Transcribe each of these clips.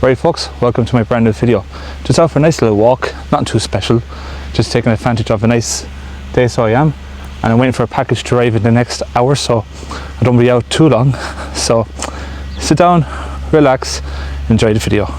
Right folks, welcome to my brand new video. Just out for a nice little walk, nothing too special, just taking advantage of a nice day, so I am. And I'm waiting for a package to arrive in the next hour, so I don't be out too long. So sit down, relax, enjoy the video.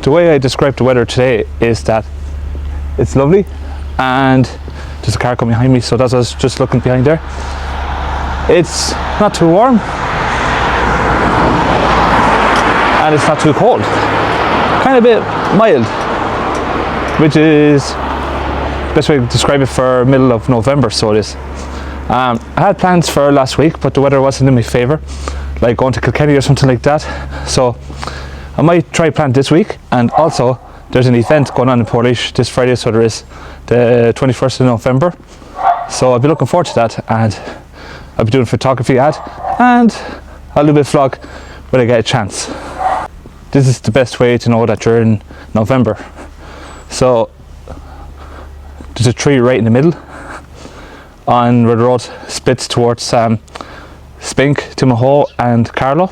The way I describe the weather today is that it's lovely, and there's a car coming behind me, so that's what I was just looking behind there. It's not too warm and it's not too cold, kind of a bit mild, which is the best way to describe it for middle of November. So it is. I had plans for last week, but the weather wasn't in my favour, like going to Kilkenny or something like that, so I might try plan this week. And also there's an event going on in Portlaoise this Friday, so there is the 21st of November, so I'll be looking forward to that, and I'll be doing a photography ad, and I'll do a bit of vlog when I get a chance. This is the best way to know that you're in November. So there's a tree right in the middle on where the road splits towards Spink, Timahoe and Carlow,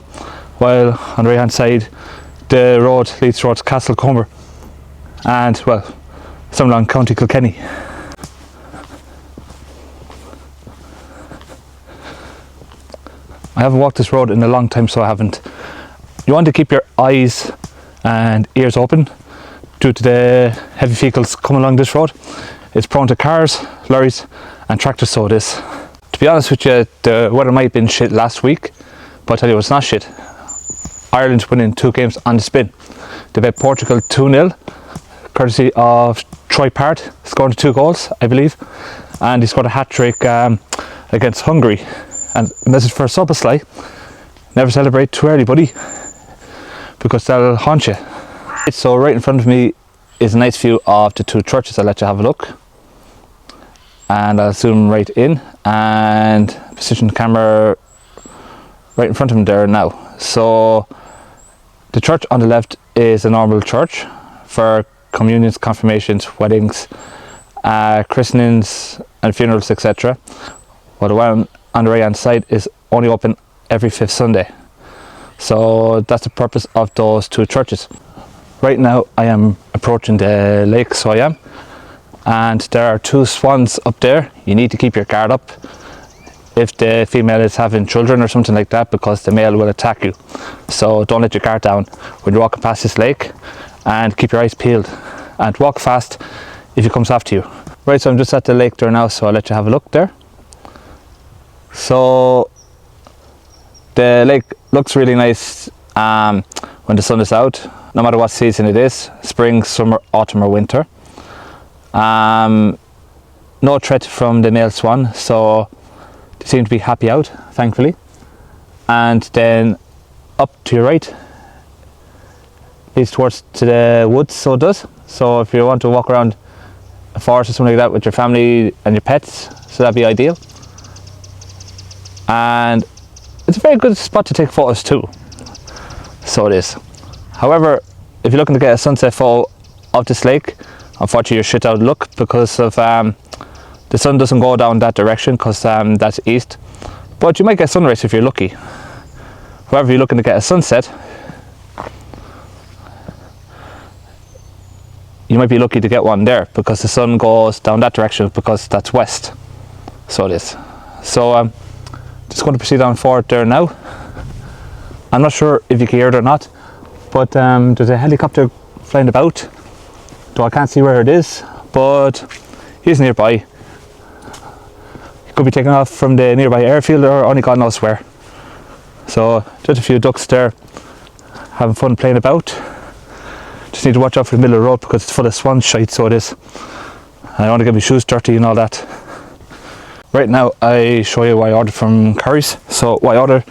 while on the right hand side the road leads towards Castlecomer and, well, somewhere along County Kilkenny. I haven't walked this road in a long time, so I haven't. You want to keep your eyes and ears open due to the heavy vehicles coming along this road. It's prone to cars, lorries and tractors, so it is. To be honest with you, the weather might have been shit last week, but I tell you it's not shit. Ireland winning 2 games on the spin. They beat Portugal 2-0, courtesy of Troy Part, scoring 2 goals, I believe, and he scored a hat-trick against Hungary. And a message for Soboslai: never celebrate too early, buddy, because that'll haunt you. So right in front of me is a nice view of the 2 churches. I'll let you have a look, and I'll zoom right in and position the camera right in front of him there now. So the church on the left is a normal church for communions, confirmations, weddings, christenings and funerals, etc. While the one on the right hand side is only open every 5th Sunday. So that's the purpose of those 2 churches. Right now I am approaching the lake, so I am, and there are 2 swans up there. You need to keep your guard up if the female is having children or something like that, because the male will attack you. So don't let your guard down when you're walking past this lake, and keep your eyes peeled and walk fast if he comes after you. Right, so I'm just at the lake there now, so I'll let you have a look there. So the lake looks really nice when the sun is out, no matter what season it is, spring, summer, autumn or winter. No threat from the male swan, so they seem to be happy out, thankfully. And then up to your right leads towards to the woods, so it does. So if you want to walk around a forest or something like that with your family and your pets, so that'd be ideal. And it's a very good spot to take photos too, so it is. However, if you're looking to get a sunset photo of this lake, unfortunately you're shit out of luck, because of the sun doesn't go down that direction, because that's east. But you might get sunrise if you're lucky. However, if you're looking to get a sunset, you might be lucky to get one there, because the sun goes down that direction, because that's west. So it is. So just going to proceed on forward there now. I'm not sure if you can hear it or not, but there's a helicopter flying about, though I can't see where it is, but he's nearby. Could be taken off from the nearby airfield, or only God knows where. So just a few ducks there having fun playing about. Just need to watch out for the middle of the road, because it's full of swan shite, so it is. I don't want to get my shoes dirty and all that. Right now I show you what I ordered from Curry's. So what I ordered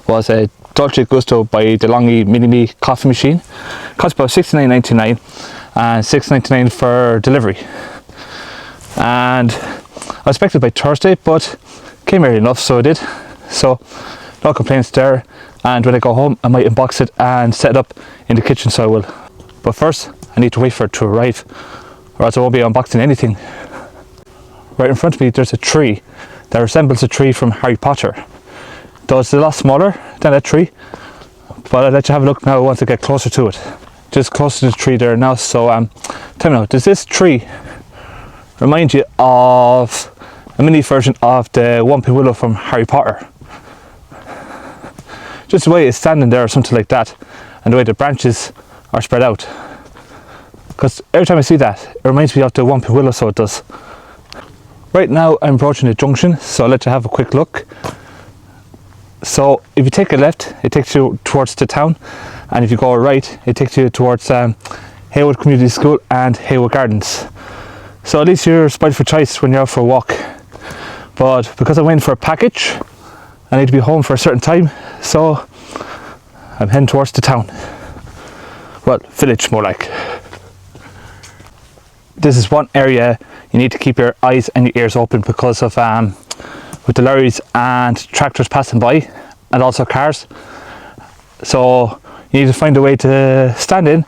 was a Dolce Gusto by DeLonghi Mini-Me coffee machine. Cost about $69.99 and $6.99 for delivery. And I expected by Thursday, but came early enough, so it did. So no complaints there. And when I go home I might unbox it and set it up in the kitchen, so I will. But first I need to wait for it to arrive, or else I won't be unboxing anything. Right in front of me there's a tree that resembles a tree from Harry Potter. Though it's a lot smaller than that tree, but I'll let you have a look now once I get closer to it. Just close to the tree there now. So tell me now, does this tree remind you of a mini version of the Whomping Willow from Harry Potter? Just the way it's standing there or something like that, and the way the branches are spread out. Because every time I see that, it reminds me of the Whomping Willow, so it does. Right now I'm approaching the junction, so I'll let you have a quick look. So if you take a left, it takes you towards the town, and if you go right, it takes you towards Haywood Community School and Haywood Gardens. So at least you're spoiled for choice when you're out for a walk. But because I'm waiting for a package, I need to be home for a certain time, so I'm heading towards the town. Well, village more like. This is one area you need to keep your eyes and your ears open because of with the lorries and tractors passing by, and also cars. So you need to find a way to stand in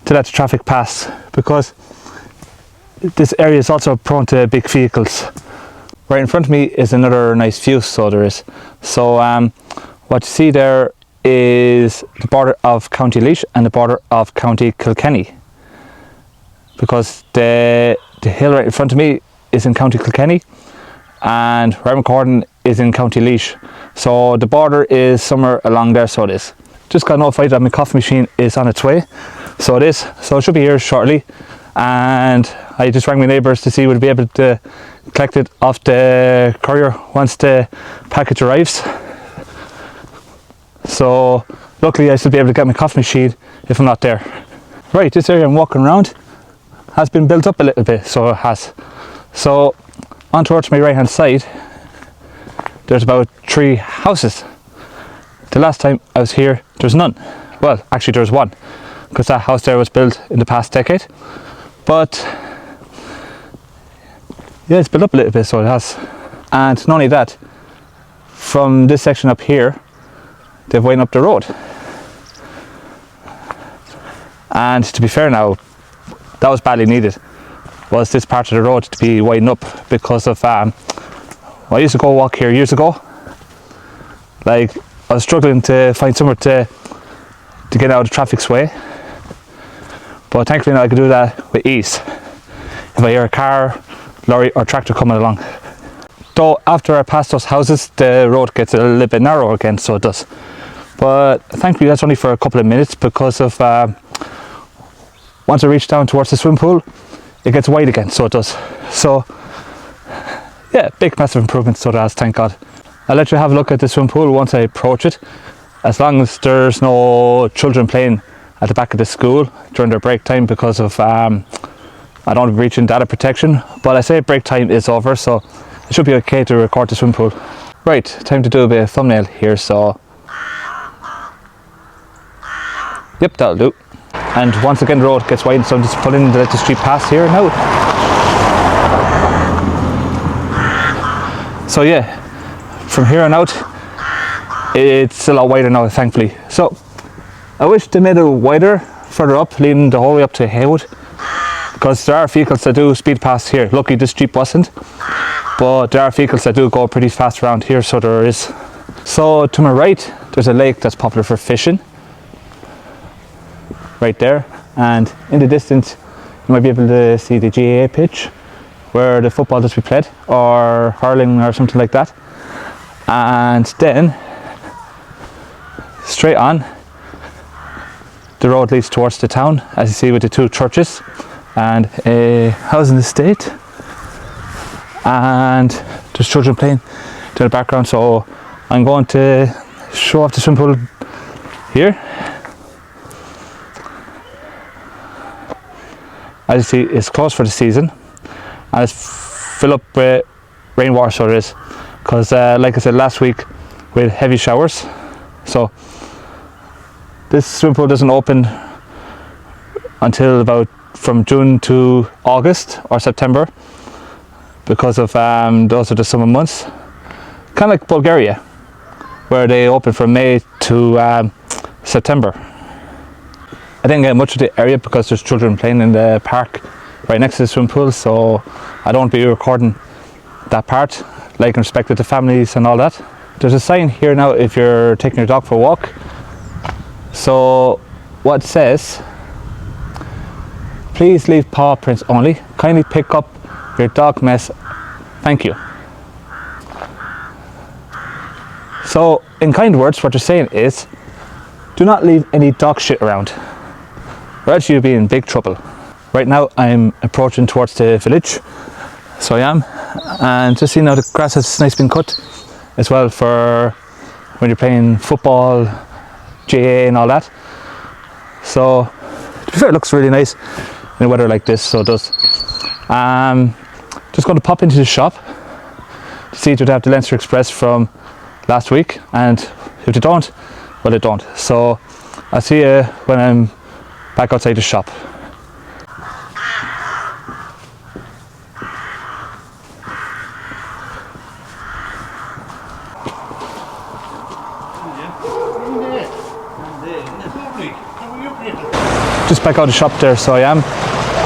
to let the traffic pass, because this area is also prone to big vehicles. Right in front of me is another nice view, so there is. So what you see there is the border of County Laois and the border of County Kilkenny, because the hill right in front of me is in County Kilkenny and Ramacorden is in County Laois. So the border is somewhere along there, so it is. Just got notified that my coffee machine is on its way, so it is. So it should be here shortly, and I just rang my neighbours to see would I be able to collect it off the courier once the package arrives. So luckily I should be able to get my coffee machine if I'm not there. Right, this area I'm walking around has been built up a little bit, so it has. So on towards my right hand side there's about 3 houses. The last time I was here there's none. Well, actually there's one, because that house there was built in the past decade. But yeah, it's built up a little bit, so it has. And not only that, from this section up here they've widened up the road. And to be fair now, that was badly needed, was this part of the road to be widened up, because of I used to go walk here years ago. Like, I was struggling to find somewhere to get out of the traffic's way, but thankfully now I can do that with ease if I hear a car, lorry or tractor coming along. Though after I pass those houses the road gets a little bit narrow again, so it does. But thankfully that's only for a couple of minutes, because of once I reach down towards the swimming pool it gets wide again, so it does. So yeah, big massive improvement, so it has, thank God. I'll let you have a look at the swimming pool once I approach it, as long as there's no children playing at the back of the school during their break time, because of I don't want to be breaching data protection. But I say break time is over, so it should be okay to record the swimming pool. Right, time to do a bit of thumbnail here, so yep, that'll do. And once again the road gets wide, so I'm just pulling to let the street pass here now. So yeah, from here on out it's a lot wider now, thankfully. So I wish they made it wider further up, leading the whole way up to Haywood, because there are vehicles that do speed past here. Luckily this Jeep wasn't, but there are vehicles that do go pretty fast around here, so there is. So to my right there's a lake that's popular for fishing, right there, and in the distance you might be able to see the GAA pitch where the football does be played, or hurling or something like that. And then straight on the road leads towards the town, as you see, with the 2 churches and a housing estate, and there's children playing in the background. So I'm going to show off the swimming pool here. As you see, it's closed for the season and it's filled up with rainwater, so it is, because like I said last week, we had heavy showers. So this swimming pool doesn't open until about from June to August or September, because of those are the summer months, kind of like Bulgaria. where they open from May to September. I didn't get much of the area because there's children playing in the park right next to the swimming pool, so I don't be recording that part, like in respect to the families and all that. There's a sign here now if you're taking your dog for a walk. So what it says, please leave paw prints only. Kindly pick up your dog mess. Thank you. So in kind words, what they're saying is, do not leave any dog shit around, or else you'll be in big trouble. Right now I'm approaching towards the village, so I am, and just seeing how the grass has nice been cut as well for when you're playing football, GA and all that. So to be fair, it looks really nice in a weather like this, so it does. Just going to pop into the shop to see if they have the Leinster Express from last week, and if they don't, well, they don't. So I'll see you when I'm back outside the shop. Just back out of the shop there, so I am,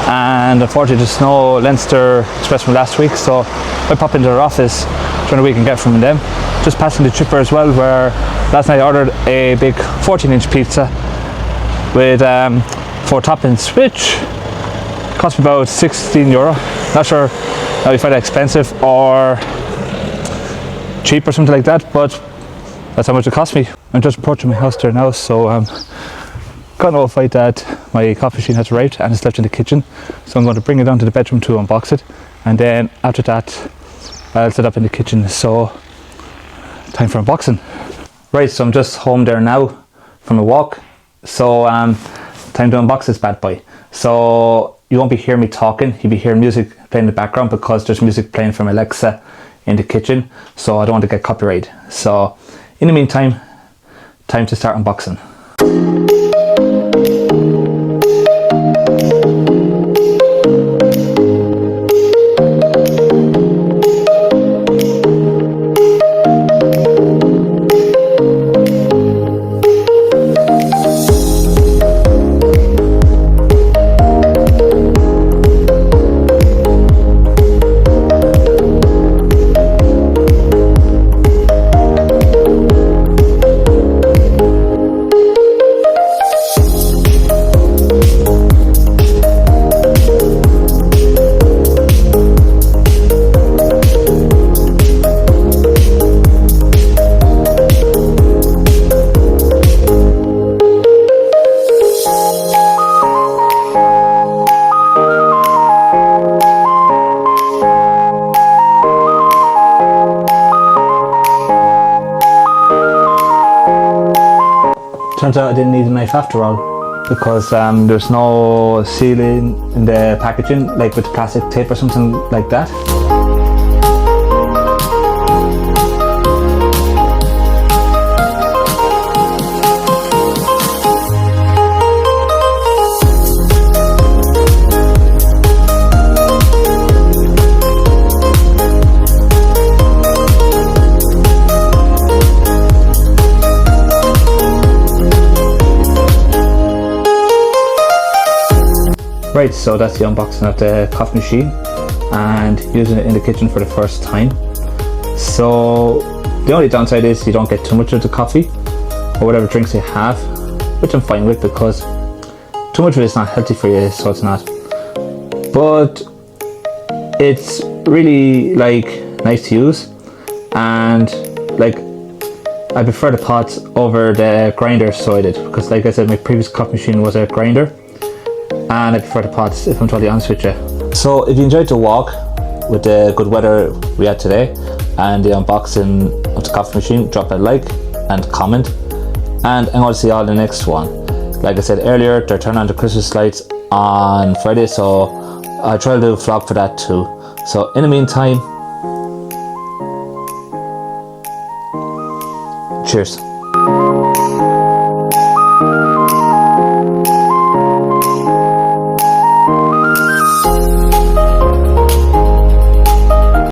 and unfortunately there's no Leinster Express from last week, so I pop into their office during the week and get from them. Just passing the chipper as well, where last night I ordered a big 14-inch pizza with 4 toppings, which cost me about €16. Not sure now if I find that expensive or cheap or something like that, but that's how much it cost me. I'm just approaching my house there now, so got notified that my coffee machine has arrived and it's left in the kitchen, so I'm going to bring it down to the bedroom to unbox it, and then after that I'll set up in the kitchen. So time for unboxing. Right, so I'm just home there now from a walk, so time to unbox this bad boy. So you won't be hearing me talking, you'll be hearing music playing in the background because there's music playing from Alexa in the kitchen, so I don't want to get copyright. So in the meantime, time to start unboxing. Turns out I didn't need a knife after all, because there's no sealing in the packaging, like with plastic tape or something like that. Right, so that's the unboxing of the coffee machine and using it in the kitchen for the first time. So the only downside is you don't get too much of the coffee or whatever drinks you have, which I'm fine with because too much of it is not healthy for you, so it's not. But it's really nice to use, and I prefer the pots over the grinder, so I did, because like I said, my previous coffee machine was a grinder and I prefer the pots, if I'm totally honest with you. So if you enjoyed the walk with the good weather we had today and the unboxing of the coffee machine, drop a like and comment, and I'm going to see you all in the next one. Like I said earlier, they're turning on the Christmas lights on Friday, so I try to do a vlog for that too. So in the meantime, cheers.